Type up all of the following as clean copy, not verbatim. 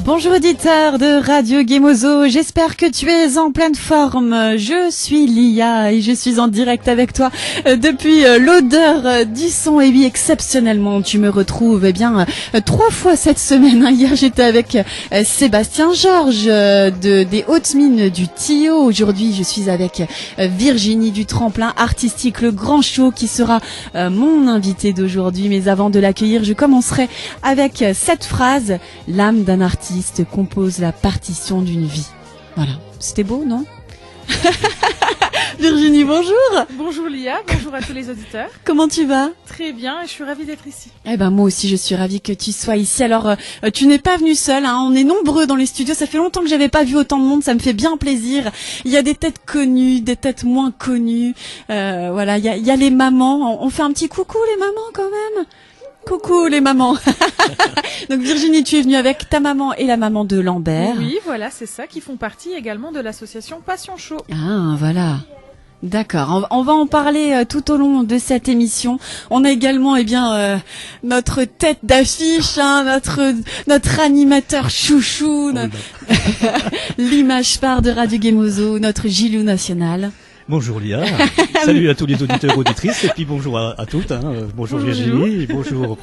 Bonjour auditeur de Radio Gemozo, j'espère que tu es en pleine forme. Je suis Lia et je suis en direct avec toi depuis l'odeur du son. Et oui, exceptionnellement, tu me retrouves 3 fois cette semaine. Hier, j'étais avec Sébastien Georges des Hautes Mines du Tillot. Aujourd'hui, je suis avec Virginie du Tremplin Artistique, le grand show qui sera mon invité d'aujourd'hui. Mais avant de l'accueillir, je commencerai avec cette phrase: l'âme d'un artiste compose la partition d'une vie. Voilà, c'était beau, non? Virginie, bonjour. Bonjour Lia, bonjour à tous les auditeurs. Comment tu vas? Très bien, et je suis ravie d'être ici. Eh ben moi aussi, je suis ravie que tu sois ici. Alors, tu n'es pas venue seule, hein. On est nombreux dans les studios. Ça fait longtemps que j'avais pas vu autant de monde. Ça me fait bien plaisir. Il y a des têtes connues, des têtes moins connues. Voilà, il y a les mamans. On fait un petit coucou les mamans quand même. Coucou les mamans. Donc Virginie, tu es venue avec ta maman et la maman de Lambert. Oui, voilà, c'est ça, qui font partie également de l'association Passion Show. Ah, voilà. D'accord, on va en parler tout au long de cette émission. On a également notre tête d'affiche, hein, notre animateur chouchou, l'image phare de Radio Gemozo, notre Gilou national. Bonjour Lia, salut à tous les auditeurs auditrices et puis bonjour à toutes. Bonjour Virginie, bonjour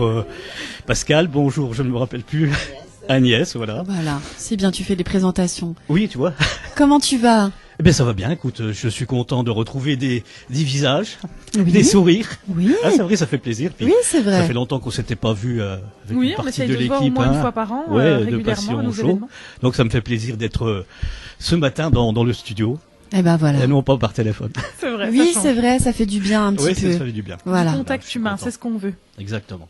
Pascal, bonjour, je ne me rappelle plus, Agnès, voilà. Voilà, c'est bien, tu fais des présentations. Oui, tu vois. Comment tu vas? Eh bien ça va bien, écoute, je suis content de retrouver des visages, oui. des sourires. Oui. Ah, c'est vrai, ça fait plaisir. Puis, oui, c'est vrai. Ça fait longtemps qu'on s'était pas vu avec oui, une on partie essaye de de se voir au l'équipe. moins une fois par an, de régulièrement à nos Passion événements. Show. Donc ça me fait plaisir d'être ce matin dans le studio. Eh ben voilà. Et non pas par téléphone. C'est vrai. Oui, c'est vrai, ça fait du bien un petit peu. Oui, ça fait du bien. Voilà. Du contact humain, c'est ce qu'on veut. Exactement.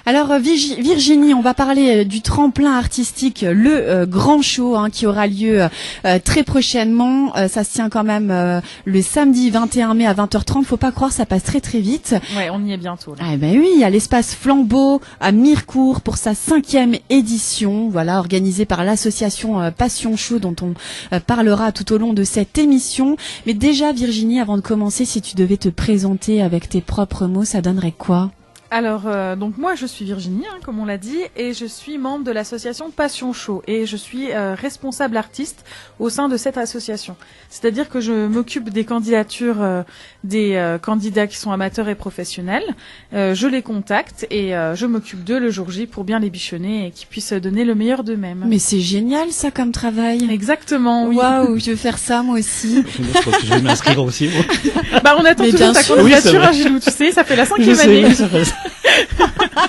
Alors Virginie, on va parler du tremplin artistique, le grand show qui aura lieu très prochainement. Ça se tient quand même le samedi 21 mai à 20h30. Faut pas croire, ça passe très très vite. Ouais, on y est bientôt. Là. Ah ben oui, à l'espace Flambeau à Mirecourt pour sa 5e édition. Voilà, organisée par l'association Passion Show dont on parlera tout au long de cette émission. Mais déjà Virginie, avant de commencer, si tu devais te présenter avec tes propres mots, ça donnerait quoi? Alors, donc moi je suis Virginie, comme on l'a dit, et je suis membre de l'association Passion Show, et je suis responsable artiste au sein de cette association. C'est-à-dire que je m'occupe des candidatures des candidats qui sont amateurs et professionnels, je les contacte et je m'occupe d'eux le jour J pour bien les bichonner et qu'ils puissent donner le meilleur d'eux-mêmes. Mais c'est génial ça comme travail. Exactement, oui. Waouh, je vais faire ça moi aussi. Je crois que je vais m'inscrire aussi. Moi. Bah on attend toujours ta candidature, Gilou, tu sais, ça fait la 5e année. Oui, ça fait ça.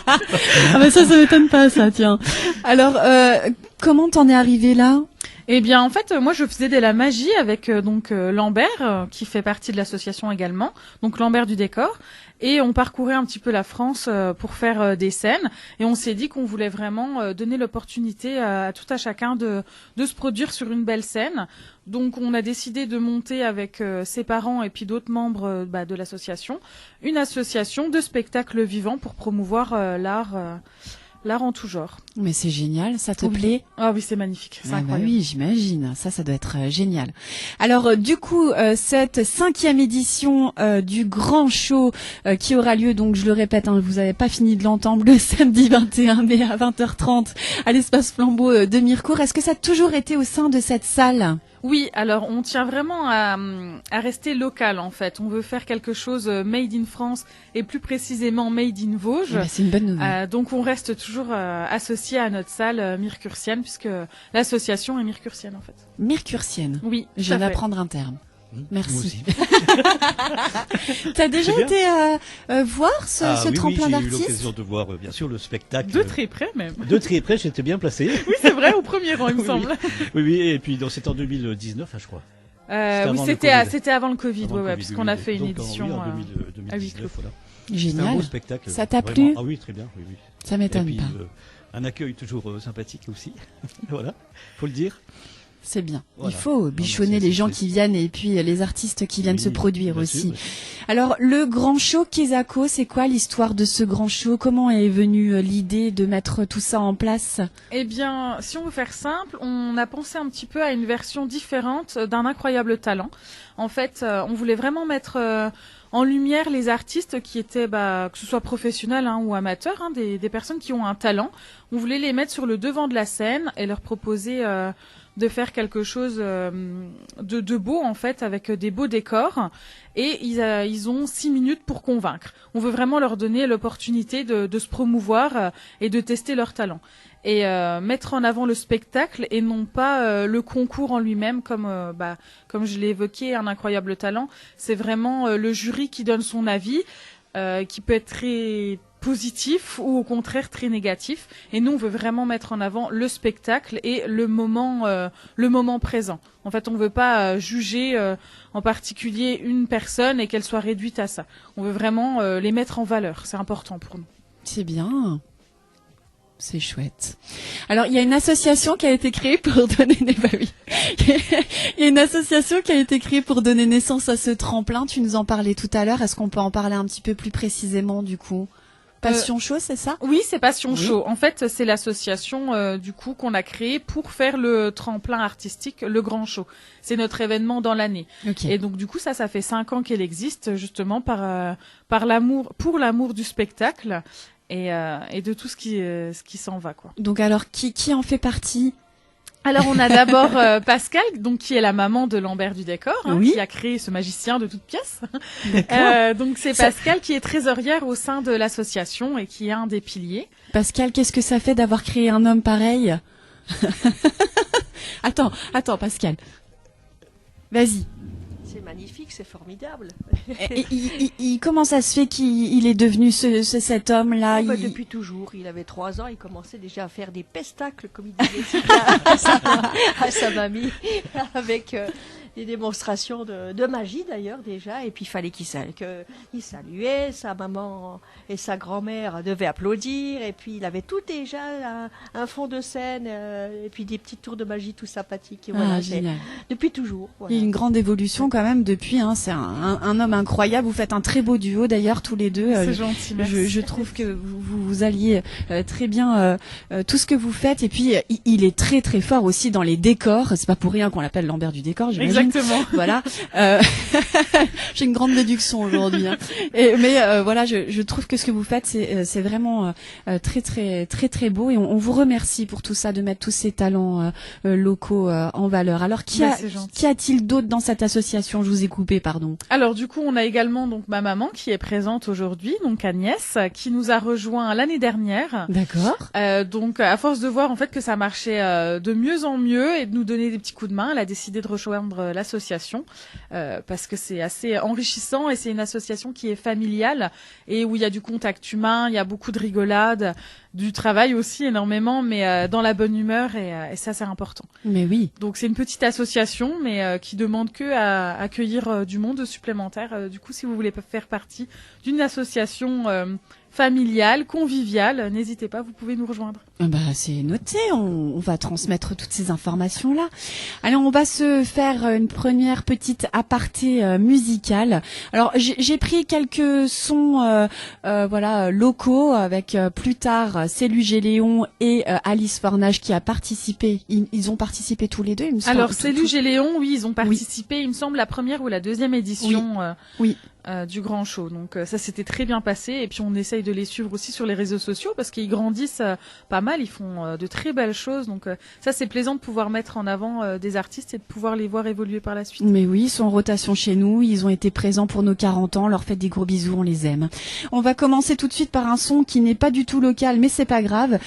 Ah mais ça m'étonne pas ça, tiens. Alors, comment t'en es arrivé là? Eh bien, en fait, moi, je faisais de la magie avec Lambert, qui fait partie de l'association également, donc Lambert du décor, et on parcourait un petit peu la France pour faire des scènes, et on s'est dit qu'on voulait vraiment donner l'opportunité à tout à chacun de se produire sur une belle scène. Donc, on a décidé de monter avec ses parents et puis d'autres membres de l'association, une association de spectacles vivants pour promouvoir l'art en tout genre. Mais c'est génial, ça te oui. plaît? Ah oui, c'est magnifique, c'est incroyable. Oui, j'imagine, ça doit être génial. Alors du coup, cette 5e édition du grand show qui aura lieu, donc je le répète, vous n'avez pas fini de l'entendre, le samedi 21 mai à 20h30 à l'espace Flambeau de Mirecourt. Est-ce que ça a toujours été au sein de cette salle? Oui, alors on tient vraiment à rester local en fait. On veut faire quelque chose made in France et plus précisément made in Vosges. Bah, c'est une bonne nouvelle. Donc on reste toujours associé à notre salle mircursienne puisque l'association est mircursienne en fait. Mircursienne. Oui. Je viens d'apprendre un terme. Merci. T'as déjà été voir ce tremplin d'artistes? J'ai eu l'occasion de voir bien sûr le spectacle. De très près même. De très près, j'étais bien placé. Oui, c'est vrai, au premier rang il me semble. Oui, et puis c'était en 2019, je crois. Oui, c'était avant le Covid, puisqu'on a fait une édition en 2019, voilà. Génial. C'était un beau spectacle. Ça t'a plu? Ah oui, très bien. Oui. Ça m'étonne pas. Un accueil toujours sympathique aussi. Voilà, faut le dire. C'est bien. Voilà. Il faut bichonner les gens qui viennent et puis les artistes qui viennent se produire aussi. Sûr. Alors, le grand show Kesako, c'est quoi l'histoire de ce grand show? Comment est venue l'idée de mettre tout ça en place? Eh bien, si on veut faire simple, on a pensé un petit peu à une version différente d'un incroyable talent. En fait, on voulait vraiment mettre en lumière les artistes qui étaient, que ce soit professionnels ou amateurs, des personnes qui ont un talent. On voulait les mettre sur le devant de la scène et leur proposer de faire quelque chose de beau en fait, avec des beaux décors. Et ils ont 6 minutes pour convaincre. On veut vraiment leur donner l'opportunité de se promouvoir et de tester leur talent. Et mettre en avant le spectacle et non pas le concours en lui-même, comme je l'ai évoqué, un incroyable talent. C'est vraiment le jury qui donne son avis, qui peut être très positif ou au contraire très négatif. Et nous, on veut vraiment mettre en avant le spectacle et le moment présent. En fait, on veut pas juger en particulier une personne et qu'elle soit réduite à ça. On veut vraiment les mettre en valeur. C'est important pour nous. C'est bien. C'est chouette. Alors, il y a une association qui a été créée pour donner il y a une association qui a été créée pour donner naissance à ce tremplin. Tu nous en parlais tout à l'heure. Est-ce qu'on peut en parler un petit peu plus précisément, du coup? Passion Show, c'est ça? Oui, c'est Passion Show. En fait, c'est l'association du coup qu'on a créée pour faire le tremplin artistique, le Grand Show. C'est notre événement dans l'année. Okay. Et donc du coup, ça fait 5 ans qu'elle existe, justement pour l'amour du spectacle et de tout ce qui s'en va, quoi. Donc alors, qui en fait partie? Alors on a d'abord Pascal, donc qui est la maman de Lambert du décor, qui a créé ce magicien de toutes pièces. Donc c'est Pascal qui est trésorière au sein de l'association et qui est un des piliers. Pascal, qu'est-ce que ça fait d'avoir créé un homme pareil? Attends, Pascal. Vas-y. C'est magnifique, c'est formidable. Comment ça se fait qu'il est devenu cet homme-là? Depuis toujours. Il avait 3 ans, il commençait déjà à faire des pestacles, comme il disait à sa mamie, avec des démonstrations de magie d'ailleurs déjà. Et puis il fallait qu'il saluait, sa maman et sa grand-mère devaient applaudir. Et puis il avait tout déjà, un fond de scène, et puis des petits tours de magie tout sympathiques. Et voilà, génial. Depuis toujours. Voilà. Il y a une grande évolution quand même depuis. C'est un homme incroyable. Vous faites un très beau duo d'ailleurs tous les deux. C'est gentil. Merci. Je trouve que vous alliez très bien tout ce que vous faites. Et puis il est très très fort aussi dans les décors. C'est pas pour rien qu'on l'appelle Lambert du décor, j'imagine. Exactement. Voilà. J'ai une grande déduction aujourd'hui. Mais voilà, je trouve que ce que vous faites, c'est vraiment très très très très beau. Et on vous remercie pour tout ça, de mettre tous ces talents locaux en valeur. Alors qu'y a-t-il d'autre dans cette association? Je vous ai coupé, pardon. Alors du coup, on a également donc ma maman qui est présente aujourd'hui, donc Agnès, qui nous a rejoint l'année dernière. D'accord. Donc à force de voir en fait que ça marchait de mieux en mieux et de nous donner des petits coups de main, elle a décidé de rejoindre l'association parce que c'est assez enrichissant et c'est une association qui est familiale et où il y a du contact humain, il y a beaucoup de rigolade, du travail aussi énormément, mais dans la bonne humeur et ça c'est important. Mais oui. Donc c'est une petite association, mais qui demande que à accueillir du monde supplémentaire. Du coup, si vous voulez faire partie d'une association familiale, conviviale, n'hésitez pas, vous pouvez nous rejoindre. C'est noté, on va transmettre toutes ces informations-là. Alors, on va se faire une première petite aparté musicale. Alors, j'ai pris quelques sons locaux avec plus tard Célu Géléon et Alice Fornage qui a participé. Ils ont participé tous les deux, il me semble. Alors, Célu Géléon, oui, ils ont participé, il me semble, la première ou la deuxième édition. Oui. Du Grand Show. Donc ça s'était très bien passé et puis on essaye de les suivre aussi sur les réseaux sociaux parce qu'ils grandissent pas mal, ils font de très belles choses. Donc ça c'est plaisant de pouvoir mettre en avant des artistes et de pouvoir les voir évoluer par la suite. Mais oui, ils sont en rotation chez nous, ils ont été présents pour nos 40 ans, on leur fait des gros bisous, on les aime. On va commencer tout de suite par un son qui n'est pas du tout local mais c'est pas grave.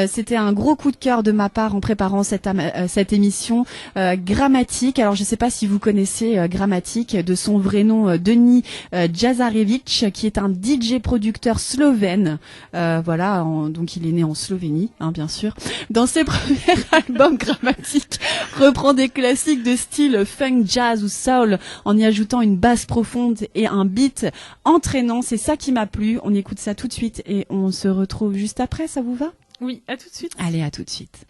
C'était un gros coup de cœur de ma part en préparant cette émission. Grammatique, alors je sais pas si vous connaissez Grammatique, de son vrai nom Denis Jazarevic, qui est un DJ producteur slovène. Donc il est né en Slovénie, bien sûr. Dans ses premiers albums, Grammatique reprend des classiques de style funk, jazz ou soul en y ajoutant une basse profonde et un beat entraînant. C'est ça qui m'a plu. On écoute ça tout de suite et on se retrouve juste après. Ça vous va? Oui, à tout de suite. Allez, à tout de suite.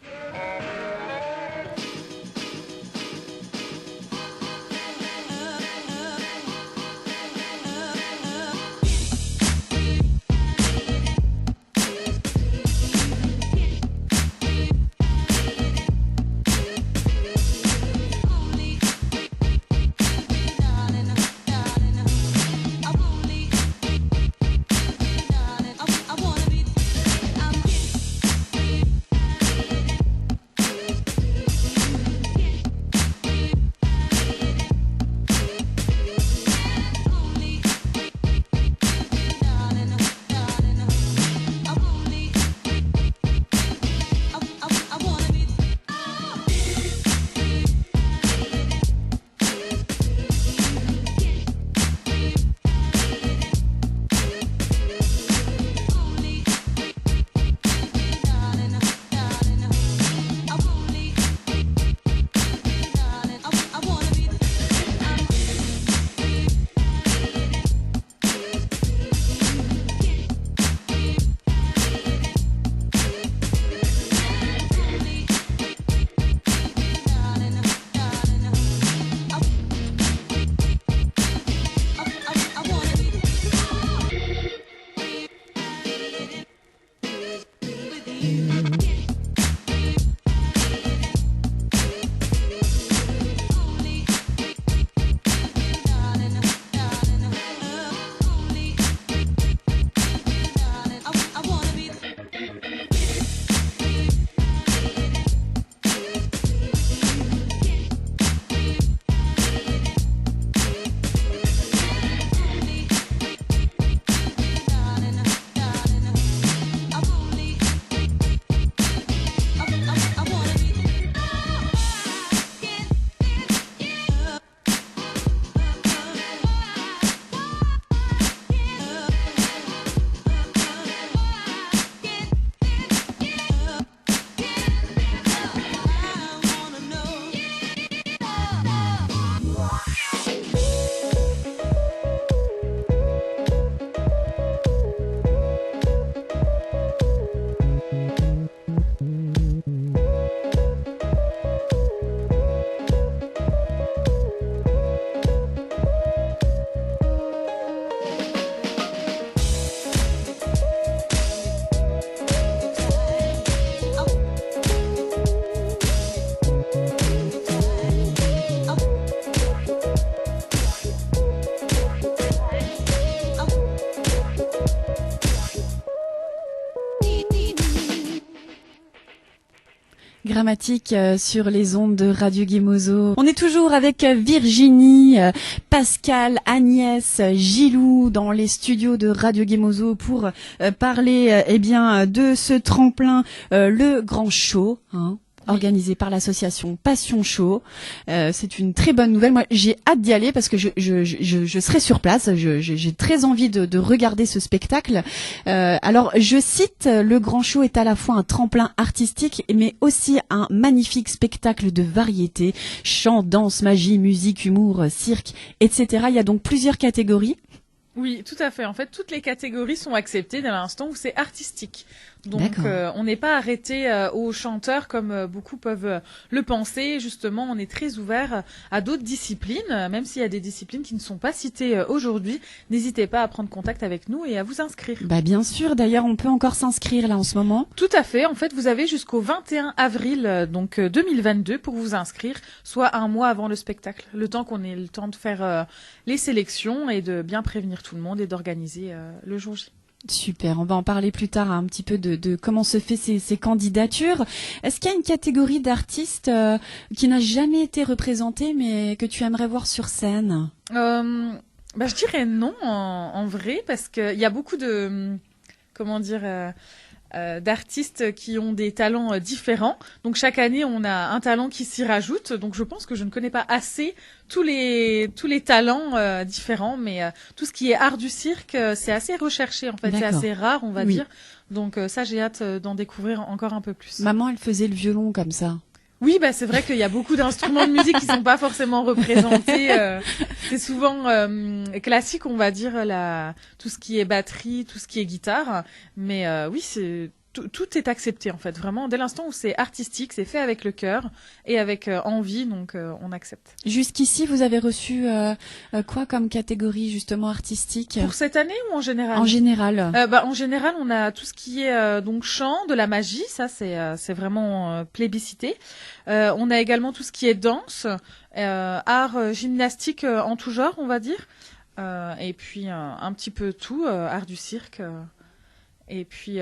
Grammatique sur les ondes de Radio Guémozo. On est toujours avec Virginie, Pascal, Agnès, Gilou dans les studios de Radio Guémozo pour parler de ce tremplin, le Grand Show, organisé par l'association Passion Show. C'est une très bonne nouvelle. Moi, j'ai hâte d'y aller parce que je serai sur place. J'ai très envie de regarder ce spectacle. Alors, je cite, le Grand Show est à la fois un tremplin artistique, mais aussi un magnifique spectacle de variété. Chant, danse, magie, musique, humour, cirque, etc. Il y a donc plusieurs catégories. Oui, tout à fait. En fait, toutes les catégories sont acceptées dès l'instant où c'est artistique. Donc, on n'est pas arrêté aux chanteurs comme beaucoup peuvent le penser. Justement, on est très ouvert à d'autres disciplines, même s'il y a des disciplines qui ne sont pas citées aujourd'hui. N'hésitez pas à prendre contact avec nous et à vous inscrire. Bah bien sûr. D'ailleurs, on peut encore s'inscrire là en ce moment. Tout à fait. En fait, vous avez jusqu'au 21 avril 2022 pour vous inscrire, soit un mois avant le spectacle. Le temps qu'on ait le temps de faire les sélections et de bien prévenir tout le monde et d'organiser le jour J. Super, on va en parler plus tard un petit peu de comment se fait ces candidatures. Est-ce qu'il y a une catégorie d'artistes qui n'a jamais été représentée mais que tu aimerais voir sur scène ? Je dirais non en vrai parce qu'il y a beaucoup de d'artistes qui ont des talents différents. Donc chaque année, on a un talent qui s'y rajoute. Donc je pense que je ne connais pas assez tous les talents différents, mais tout ce qui est art du cirque, c'est assez recherché en fait, c'est assez rare, on va dire. Donc ça, j'ai hâte d'en découvrir encore un peu plus. Maman, elle faisait le violon comme ça. Oui, c'est vrai qu'il y a beaucoup d'instruments de musique qui sont pas forcément représentés. C'est souvent classique, on va dire, tout ce qui est batterie, tout ce qui est guitare. Mais oui, tout est accepté en fait. Vraiment, dès l'instant où c'est artistique, c'est fait avec le cœur et avec envie, donc on accepte. Jusqu'ici, vous avez reçu quoi comme catégorie justement artistique ? Pour cette année ou en général ? En général. En général, on a tout ce qui est donc chant, de la magie, ça c'est vraiment plébiscité. On a également tout ce qui est danse, art gymnastique en tout genre, on va dire. Et puis un petit peu tout, art du cirque. Et puis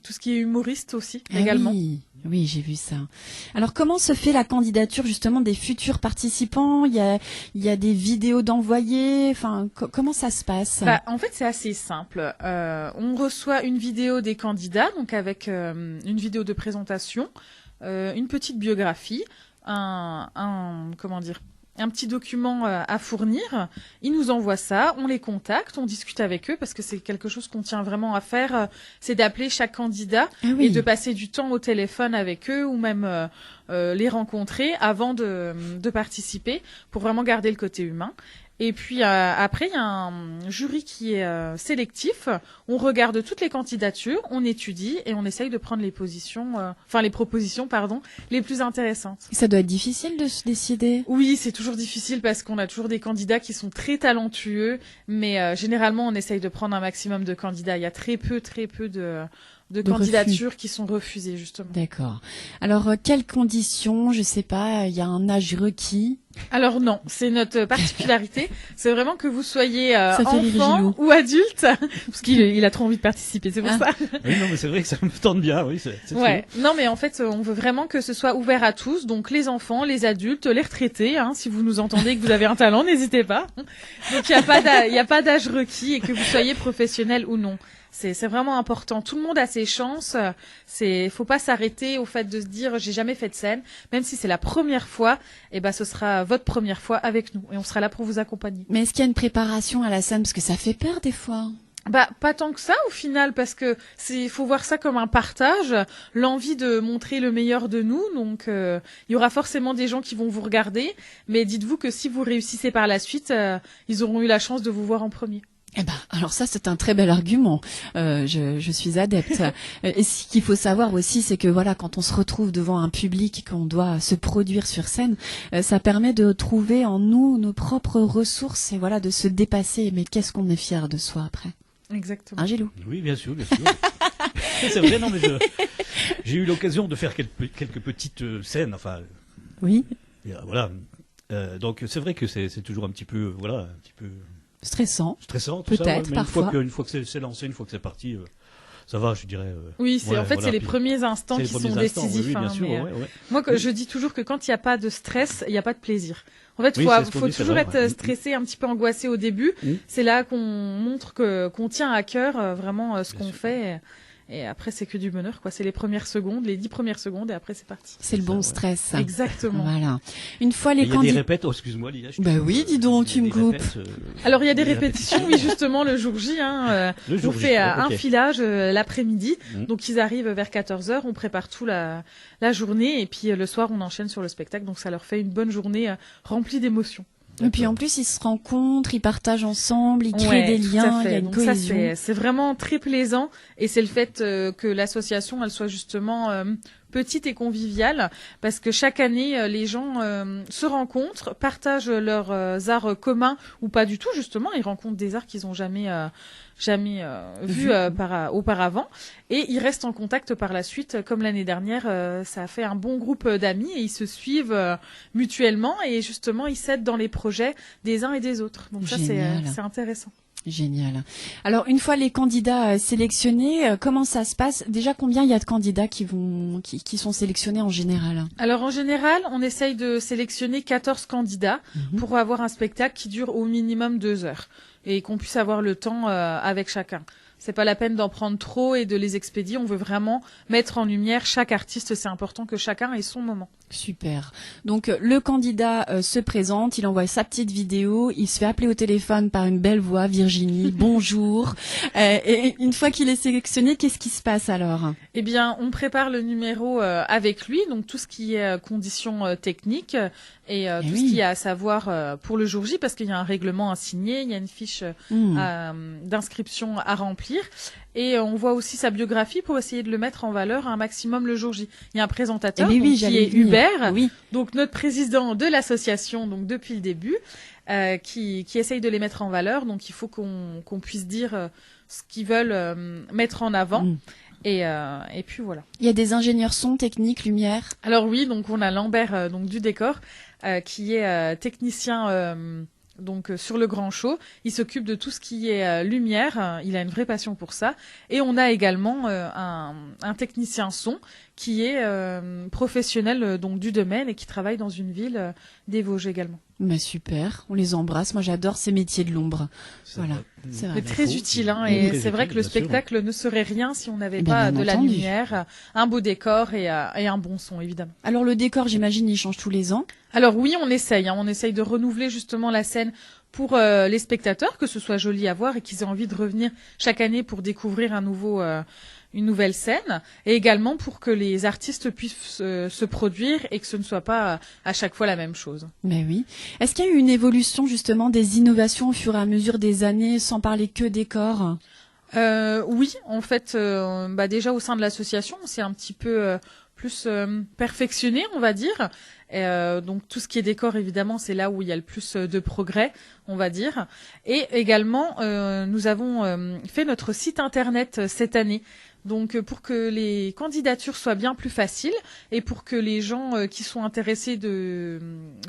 tout ce qui est humoriste aussi également. Oui, j'ai vu ça. Alors comment se fait la candidature justement des futurs participants ? Il y a des vidéos d'envoyer. Enfin, comment ça se passe ? En fait, c'est assez simple. On reçoit une vidéo des candidats, donc avec une vidéo de présentation, une petite biographie, un petit document à fournir. Ils nous envoient ça, on les contacte, on discute avec eux parce que c'est quelque chose qu'on tient vraiment à faire, c'est d'appeler chaque candidat et de passer du temps au téléphone avec eux ou même les rencontrer avant de participer pour vraiment garder le côté humain. Et puis après, il y a un jury qui est sélectif. On regarde toutes les candidatures, on étudie et on essaye de prendre les propositions, les plus intéressantes. Ça doit être difficile de se décider. Oui, c'est toujours difficile parce qu'on a toujours des candidats qui sont très talentueux, mais généralement on essaye de prendre un maximum de candidats. Il y a très peu de candidatures qui sont refusées justement. D'accord. Alors quelles conditions ? Je sais pas. Il y a un âge requis ? Alors non, c'est notre particularité. C'est vraiment que vous soyez enfant ou adulte, parce qu'il a trop envie de participer, c'est pour ça. Oui, non, mais c'est vrai que ça me tente bien, oui. C'est ouais. Non, mais en fait, on veut vraiment que ce soit ouvert à tous, donc les enfants, les adultes, les retraités. Si vous nous entendez et que vous avez un talent, n'hésitez pas. Donc il y a pas d'âge requis et que vous soyez professionnel ou non. C'est vraiment important. Tout le monde a ses chances. Faut pas s'arrêter au fait de se dire j'ai jamais fait de scène, même si c'est la première fois. Ce sera votre première fois avec nous et on sera là pour vous accompagner. Mais est-ce qu'il y a une préparation à la scène parce que ça fait peur des fois ? Pas tant que ça au final parce que faut voir ça comme un partage, l'envie de montrer le meilleur de nous. Donc il y aura forcément des gens qui vont vous regarder, mais dites-vous que si vous réussissez par la suite, ils auront eu la chance de vous voir en premier. Alors ça, c'est un très bel argument. Je suis adepte. Et ce qu'il faut savoir aussi, c'est que voilà, quand on se retrouve devant un public, qu'on doit se produire sur scène, ça permet de trouver en nous nos propres ressources et voilà, de se dépasser. Mais qu'est-ce qu'on est fier de soi après ? Exactement. Gilou ? Oui, bien sûr. C'est vrai, non, mais j'ai eu l'occasion de faire quelques petites scènes, Oui. Voilà. Donc c'est vrai que c'est toujours un petit peu stressant tout peut-être ça, ouais, mais parfois. une fois que c'est lancé, une fois que c'est parti, ça va, je dirais. Oui, c'est ouais, c'est les puis premiers instants c'est qui les sont premiers instants, décisifs. oui, bien sûr, mais, ouais. moi, je dis toujours que quand il n'y a pas de stress, il n'y a pas de plaisir. En fait, Oui, c'est ce qu'on faut dit, c'est toujours vrai, être ouais. stressé, un petit peu angoissé au début. C'est là qu'on montre qu'on tient à cœur vraiment ce Bien qu'on sûr. fait. Et après, c'est que du bonheur, quoi. C'est les premières secondes, les 10 premières secondes, et après, c'est parti. C'est le ça, bon ouais. stress. Exactement. Voilà. Une fois Et les il y a des candidats. répètes, excuse-moi, Lia. Bah oui, dis donc, tu me coupes. Alors, il y a des Des répétitions, oui, justement, le jour J. Le jour On J, fait ok. un filage l'après-midi. Mhm. Donc, ils arrivent vers 14h. On prépare tout la journée. Et puis, le soir, on enchaîne sur le spectacle. Donc, ça leur fait une bonne journée remplie d'émotions. Et puis en plus, ils se rencontrent, ils partagent ensemble, ils créent Ouais, des tout à liens, il y fait. a une Donc ça, cohésion. c'est vraiment très plaisant. Et c'est le fait que l'association, elle soit justement petite et conviviale. Parce que chaque année, les gens se rencontrent, partagent leurs arts communs ou pas du tout, justement. Ils rencontrent des arts qu'ils n'ont jamais vus auparavant. Et ils restent en contact par la suite. Comme l'année dernière, ça a fait un bon groupe d'amis et ils se suivent mutuellement. Et justement, ils s'aident dans les projets des uns et des autres. Donc ça, Génial. c'est intéressant. Génial. Alors, une fois les candidats sélectionnés, comment ça se passe? Déjà, combien il y a de candidats qui sont sélectionnés en général? Alors en général, on essaye de sélectionner 14 candidats pour avoir un spectacle qui dure au minimum 2 heures et qu'on puisse avoir le temps avec chacun. C'est pas la peine d'en prendre trop et de les expédier. On veut vraiment mettre en lumière chaque artiste. C'est important que chacun ait son moment. Super. Donc le candidat se présente, il envoie sa petite vidéo, il se fait appeler au téléphone par une belle voix, Virginie, bonjour. Et une fois qu'il est sélectionné, qu'est-ce qui se passe alors? Eh bien, on prépare le numéro avec lui, donc tout ce qui est conditions techniques et tout oui. ce qu'il y a à savoir pour le jour J, parce qu'il y a un règlement à signer, il y a une fiche d'inscription à remplir. Et on voit aussi sa biographie pour essayer de le mettre en valeur un maximum le jour J. Il y a un présentateur Eh oui, donc, qui j'allais est venir. Hubert, Oui. donc notre président de l'association donc depuis le début, qui essaye de les mettre en valeur. Donc il faut qu'on puisse dire ce qu'ils veulent mettre en avant. Et puis voilà. Il y a des ingénieurs son, technique, lumière. Alors oui, donc on a Lambert donc du décor qui est technicien donc sur le grand show. Il s'occupe de tout ce qui est lumière. Il a une vraie passion pour ça. Et on a également un technicien son qui est professionnel donc du domaine et qui travaille dans une ville des Vosges également. Bah super, on les embrasse. Moi j'adore ces métiers de l'ombre. Voilà, c'est vrai. Mais très utile, hein, Oui, et très c'est vrai utile, que le bien sûr. spectacle ne serait rien si on n'avait Eh ben, pas bien de la entendu. lumière, un beau décor et un bon son évidemment. Alors le décor, j'imagine, il change tous les ans. Alors oui, on essaye de renouveler justement la scène pour les spectateurs, que ce soit joli à voir et qu'ils aient envie de revenir chaque année pour découvrir une nouvelle scène, et également pour que les artistes puissent se produire et que ce ne soit pas à chaque fois la même chose. Mais oui. Est-ce qu'il y a eu une évolution justement des innovations au fur et à mesure des années, sans parler que décor? Oui, en fait, déjà au sein de l'association, on s'est un petit peu plus perfectionné, on va dire. Donc tout ce qui est décor, évidemment, c'est là où il y a le plus de progrès, on va dire. Et également, nous avons fait notre site internet cette année. Donc pour que les candidatures soient bien plus faciles et pour que les gens qui sont intéressés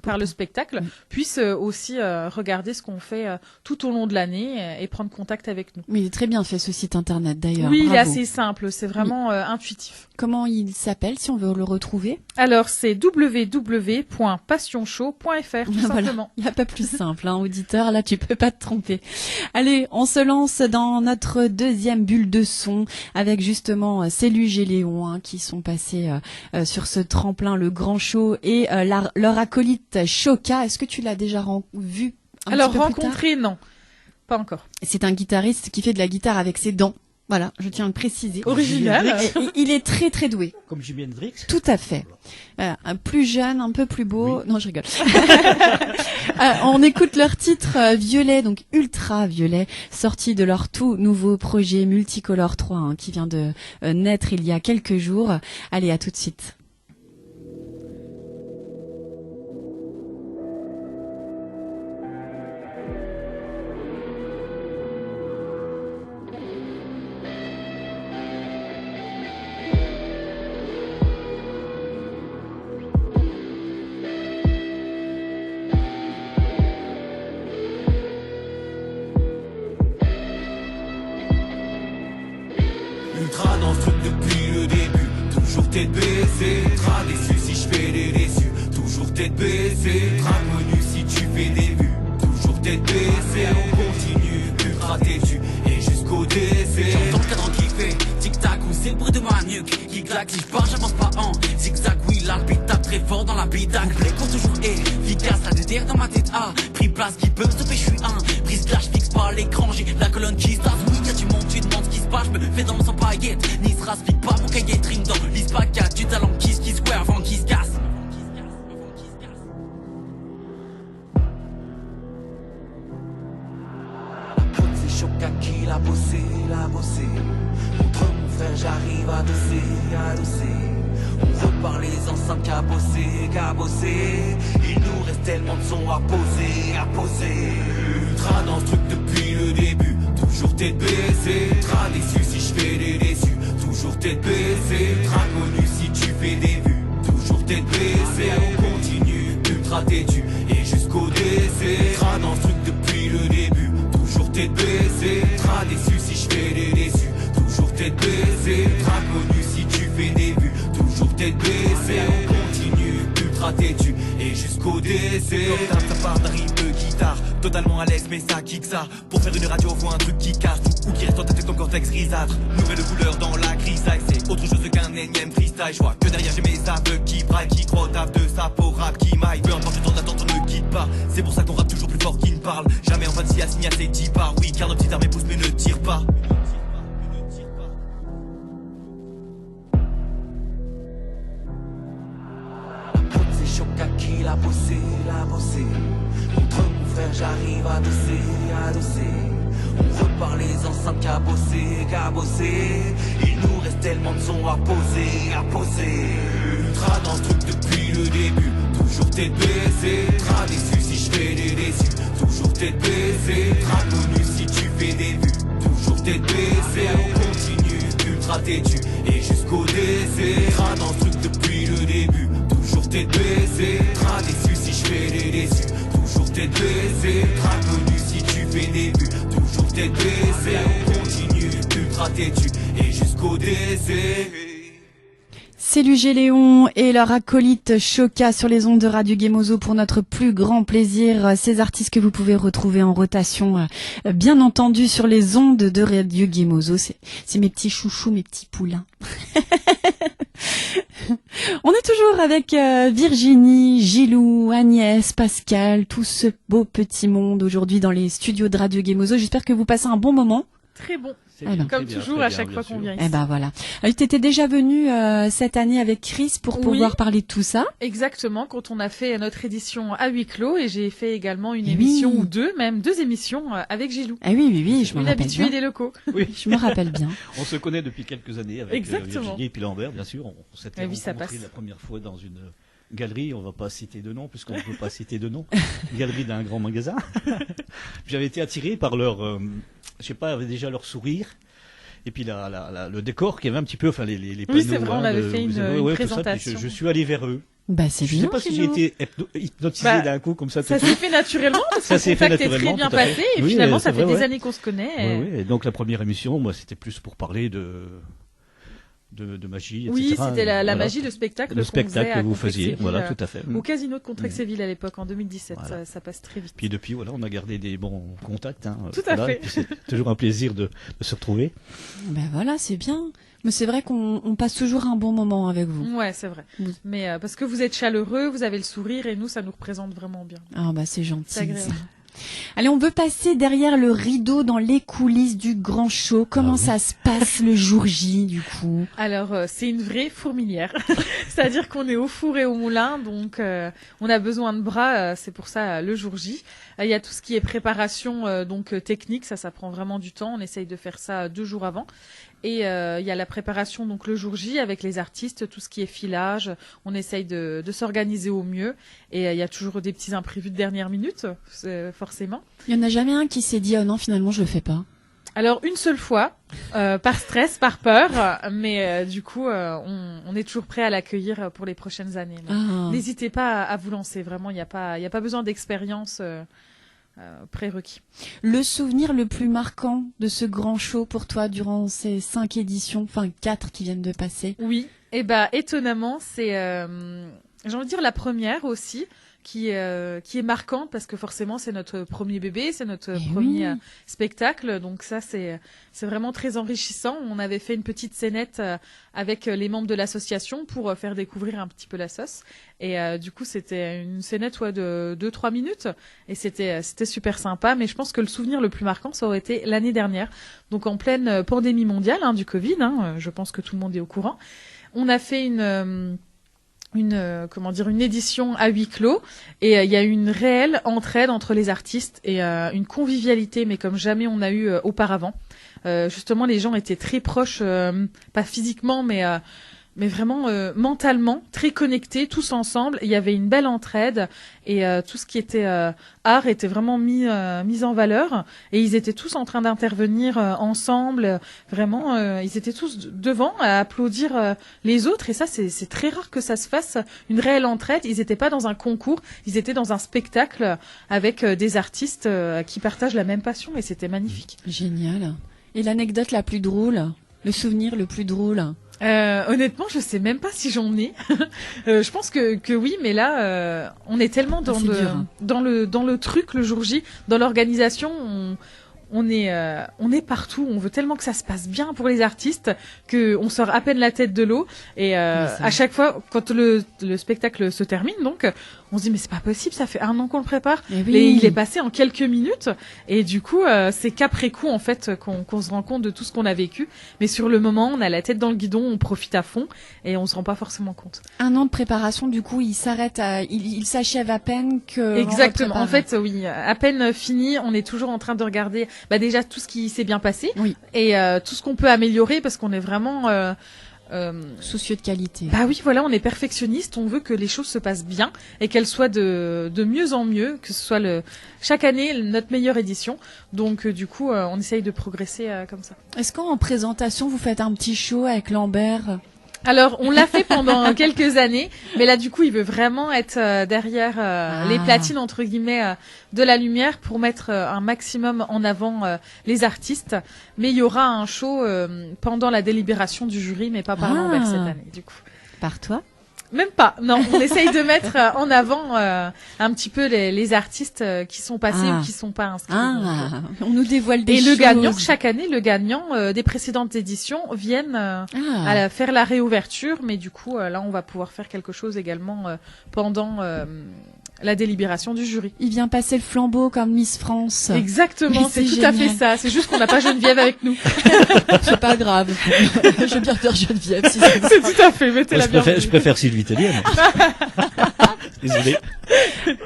par le spectacle puissent aussi regarder ce qu'on fait tout au long de l'année et prendre contact avec nous. Mais il est très bien fait ce site internet d'ailleurs. Oui, il est Bravo. assez simple, c'est vraiment intuitif. Comment il s'appelle si on veut le retrouver? Alors c'est www.passionshowfr tout Voilà. simplement. Il n'y a pas plus simple, hein, auditeur, là tu peux pas te tromper. Allez, on se lance dans notre deuxième bulle de son avec justement Céluge et Léon hein, qui sont passés sur ce tremplin, le grand show, et leur acolyte Choka. Est-ce que tu l'as déjà vu un Alors petit peu plus tard? rencontrer, non, pas encore. C'est un guitariste qui fait de la guitare avec ses dents. Voilà, je tiens à le préciser. Original. Et il est très très doué. Comme Jimi Hendrix. Tout à fait. Un plus jeune, un peu plus beau. Oui. Non, je rigole. On écoute leur titre Violet, donc Ultra Violet, sorti de leur tout nouveau projet Multicolore 3 hein, qui vient de naître il y a quelques jours. Allez, à tout de suite. tête baissée, tra déçu si je fais des déçus. Toujours tête baissée, tra connu si tu fais des vues. Toujours tête baissée, on continue, ultra têtu et jusqu'au décès. J'entends le cadran qui fait tic-tac, ou c'est le bruit de ma nuque qui claque. Si je pars, j'avance pas en zigzag. Oui, l'arbitre tape très fort dans la bidac. Les comptes toujours efficace, la DDR dans ma tête a pris place. Qui peut stopper, je suis un brise-glace, fixe par l'écran. J'ai la colonne qui se tasse. Oui, y'a du monde, tu demandes ce qui se passe. Je me fais dans le sang paillettes. Nice raspique pas mon cahier trim dans l'ispaca. Du talent qui square avant qu'il se casse. Choc à qui l'a bossé. Contre mon frère j'arrive à doser. On repart les enceintes qu'à bosser. Il nous reste tellement de sons à poser. Ultra dans ce truc depuis le début. Toujours tête baissée, tra déçu si je fais des déçus. Toujours tête baissée, tra connu si tu fais des vues. Toujours tête baissée, on continue, ultra têtu et jusqu'au décès. Tra dans ce truc depuis le début. Toujours tête baissée, tra déçu si je fais des déçus. Toujours tête baissée, tra connu si tu fais des vues. Toujours tête baissée, on continue, ultra têtu et jusqu'au décès. Ça part d'un rythme de guitare, totalement à l'aise mais ça kick ça. Pour faire une radio faut un truc qui casse ou qui reste en tête de ton cortex grisâtre. Nouvelle couleur dans la grisaille, c'est autre chose qu'un énième freestyle. Je vois que derrière j'ai mes aveugles qui braillent, qui croient au taf de sa peau rap qui maille. Peu importe le temps d'attente on ne quitte pas. C'est pour ça qu'on rappe toujours plus fort qu'il ne parle. Jamais en 26 assigné à ses 10 parts. Oui car nos petites armées poussent mais ne tirent pas. Choc à qui l'a bossé. Contre mon frère j'arrive à doser. On repart les enceintes qu'à bosser. Il nous reste tellement de sons à poser. Ultra dans ce truc depuis le début. Toujours tête baissée, tra déçu si je fais des déçus. Toujours tête baissée, tra connu si tu fais des vues. Toujours tête baissée, on continue, ultra têtu et jusqu'au décès. Tra dans ce truc depuis le début. Toujours tête baissée, tra déçu si je fais des déçus. Toujours tête baissée, tra connu si tu fais des vues. Toujours tête baissée, on continue, ultra têtu et jusqu'au décès. C'est Lugé Léon et leur acolyte Choca sur les ondes de Radio Gemozo pour notre plus grand plaisir. Ces artistes que vous pouvez retrouver en rotation, bien entendu, sur les ondes de Radio Gemozo. C'est mes petits chouchous, mes petits poulains. On est toujours avec Virginie, Gilou, Agnès, Pascal, tout ce beau petit monde aujourd'hui dans les studios de Radio Gemozo. J'espère que vous passez un bon moment. Très bon. Alors. Comme toujours, à chaque fois qu'on vient ici. Eh ben voilà. Tu étais déjà venu cette année avec Chris pour pouvoir parler de tout ça. Exactement, quand on a fait notre édition à huis clos et j'ai fait également une émission ou deux émissions avec Gilou. Ah oui, je me rappelle bien. Une habituée des locaux. Oui, je me rappelle bien. On se connaît depuis quelques années avec Virginie et puis Lambert, bien sûr. On s'était rencontrés la première fois dans une galerie, on va pas citer de nom puisqu'on ne peut pas citer de nom, galerie d'un grand magasin. J'avais été attiré par leur, je sais pas, déjà leur sourire. Et puis le décor qui avait un petit peu, enfin les panneaux. Oui, c'est vrai, on avait fait une présentation. Je suis allé vers eux. Bah c'est bien. Je sais pas si j'ai été hypnotisé d'un coup comme ça. Ça s'est fait naturellement parce que le contact est très bien passé et finalement ça fait des années qu'on se connaît. Oui, et donc la première émission, moi c'était plus pour parler de magie, etc. Oui, c'était la magie, le spectacle que vous faisiez, voilà, tout à fait. Au Casino de Contrexéville à l'époque, en 2017, voilà. ça passe très vite. Puis depuis, voilà, on a gardé des bons contacts. Tout à fait. C'est toujours un plaisir de se retrouver. Ben voilà, c'est bien. Mais c'est vrai qu'on passe toujours un bon moment avec vous. Ouais, c'est vrai. Mais parce que vous êtes chaleureux, vous avez le sourire et nous, ça nous représente vraiment bien. Ah bah c'est gentil. C'est agréable. Allez, on veut passer derrière le rideau dans les coulisses du grand show. Comment ça se passe le jour J, du coup? Alors, c'est une vraie fourmilière. C'est-à-dire qu'on est au four et au moulin, donc on a besoin de bras, c'est pour ça le jour J. Il y a tout ce qui est préparation donc technique, ça prend vraiment du temps. On essaye de faire ça 2 jours avant. Et il y a la préparation donc le jour J avec les artistes, tout ce qui est filage. On essaye de s'organiser au mieux. Et il y a toujours des petits imprévus de dernière minute, forcément. Il y en a jamais un qui s'est dit non finalement je le fais pas. Alors une seule fois, par stress, par peur, mais du coup on est toujours prêt à l'accueillir pour les prochaines années. N'hésitez pas à vous lancer, vraiment il y a pas besoin d'expérience prérequis. Le souvenir le plus marquant de ce grand show pour toi durant ces 5 éditions, enfin 4 qui viennent de passer? Oui, et étonnamment, c'est, j'ai envie de dire la première aussi, qui est marquante parce que forcément c'est notre premier bébé, c'est notre premier spectacle, donc ça c'est vraiment très enrichissant. On avait fait une petite scénette avec les membres de l'association pour faire découvrir un petit peu la sauce, et du coup c'était une scénette de 2-3 minutes et c'était super sympa. Mais je pense que le souvenir le plus marquant ça aurait été l'année dernière, donc en pleine pandémie mondiale du Covid, je pense que tout le monde est au courant. On a fait une édition à huis clos, et il y a eu une réelle entraide entre les artistes et une convivialité, mais comme jamais on a eu auparavant. Justement, les gens étaient très proches, pas physiquement, mais vraiment mentalement très connectés, tous ensemble. Il y avait une belle entraide, et tout ce qui était art était vraiment mis en valeur, et ils étaient tous en train d'intervenir ensemble. Vraiment, ils étaient tous devant à applaudir les autres, et ça c'est très rare que ça se fasse, une réelle entraide. Ils n'étaient pas dans un concours, ils étaient dans un spectacle avec des artistes qui partagent la même passion, et c'était magnifique. Génial. Et l'anecdote la plus drôle, le souvenir le plus drôle? Honnêtement, je sais même pas si j'en ai. Je pense que oui, mais là, on est tellement dans le truc le jour J, dans l'organisation. On est partout. On veut tellement que ça se passe bien pour les artistes que on sort à peine la tête de l'eau. Et à chaque fois, quand le spectacle se termine, donc on se dit mais c'est pas possible, ça fait 1 an qu'on le prépare. Et il est passé en quelques minutes. Et du coup, c'est qu'après coup en fait qu'on se rend compte de tout ce qu'on a vécu. Mais sur le moment, on a la tête dans le guidon, on profite à fond et on se rend pas forcément compte. 1 an de préparation, du coup, il s'arrête, il s'achève à peine que. Exactement. En fait, oui, à peine fini, on est toujours en train de regarder. Déjà tout ce qui s'est bien passé, et tout ce qu'on peut améliorer, parce qu'on est vraiment soucieux de qualité. Oui, voilà, on est perfectionniste, on veut que les choses se passent bien et qu'elles soient de mieux en mieux, que ce soit chaque année notre meilleure édition. Donc du coup, on essaye de progresser comme ça. Est-ce qu'en présentation vous faites un petit show avec Lambert? Alors, on l'a fait pendant quelques années, mais là, du coup, il veut vraiment être derrière les platines, entre guillemets, de la lumière pour mettre un maximum en avant les artistes. Mais il y aura un show pendant la délibération du jury, mais pas par Lambert cette année, du coup. Par toi? Même pas, non. On essaye de mettre en avant un petit peu les artistes qui sont passés ou qui sont pas inscrits. On nous dévoile des choses. Et le gagnant, chaque année, des précédentes éditions viennent à faire la réouverture, mais du coup, là, on va pouvoir faire quelque chose également pendant la délibération du jury. Il vient passer le flambeau comme Miss France. Exactement, c'est tout à fait ça. C'est juste qu'on n'a pas Geneviève avec nous. C'est pas grave. Je veux bien faire Geneviève. Si c'est tout à fait, mettez-la bien. Je préfère Sylvie Italienne. Désolé.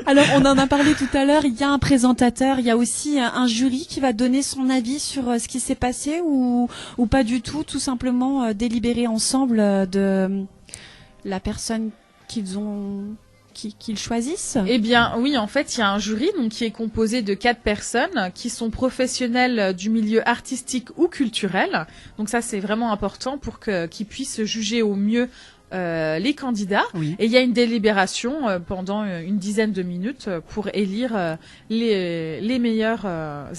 Alors, on en a parlé tout à l'heure, il y a un présentateur, il y a aussi un jury qui va donner son avis sur ce qui s'est passé ou pas du tout simplement délibérer ensemble de la personne qu'ils choisissent? Eh bien, oui, en fait, il y a un jury qui est composé de 4 personnes qui sont professionnelles du milieu artistique ou culturel. Donc ça, c'est vraiment important pour qu'ils puissent juger au mieux les candidats. Et il y a une délibération pendant une dizaine de minutes pour élire les meilleurs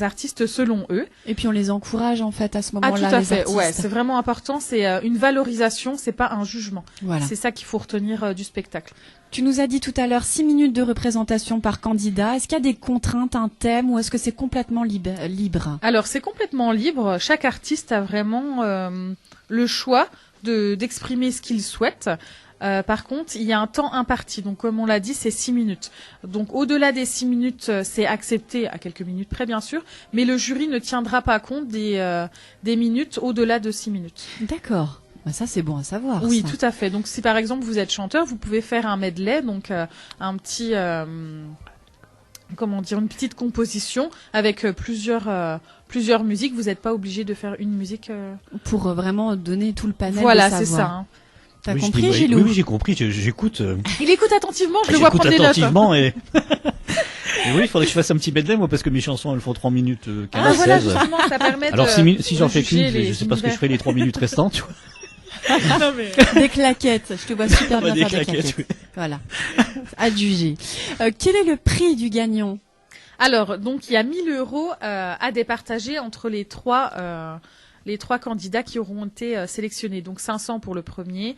artistes selon eux. Et puis on les encourage en fait à ce moment-là. Tout à fait. Ouais, c'est vraiment important. C'est une valorisation, c'est pas un jugement. Voilà. C'est ça qu'il faut retenir du spectacle. Tu nous as dit tout à l'heure 6 minutes de représentation par candidat. Est-ce qu'il y a des contraintes, un thème, ou est-ce que c'est complètement libre? Alors c'est complètement libre. Chaque artiste a vraiment le choix d'exprimer ce qu'il souhaite. Par contre, il y a un temps imparti. Donc, comme on l'a dit, c'est 6 minutes. Donc, au-delà des 6 minutes, c'est accepté à quelques minutes près, bien sûr. Mais le jury ne tiendra pas compte des minutes au-delà de 6 minutes. D'accord. Ça, c'est bon à savoir. Oui, tout à fait. Donc, si par exemple vous êtes chanteur, vous pouvez faire un medley, donc un petit, une petite composition avec plusieurs musiques. Vous n'êtes pas obligé de faire une musique. Pour vraiment donner tout le panel. Voilà, de savoir. c'est ça. T'as compris, Gilou? Oui, j'ai compris. J'écoute. Il écoute attentivement. Je le vois prendre des notes. Et oui, il faudrait que je fasse un petit medley, moi, parce que mes chansons, elles font 3 minutes 15, voilà, 16. justement, ça permet. Alors si j'en fais qu'une, je sais pas ce que je ferai les 3 minutes restantes, tu vois. Non, mais... Des claquettes. Je te vois super bien faire des claquettes. Oui. Voilà. À juger. Quel est le prix du gagnant? Alors, donc, il y a 1 000 € à départager entre les trois candidats qui auront été sélectionnés. Donc 500 pour le premier,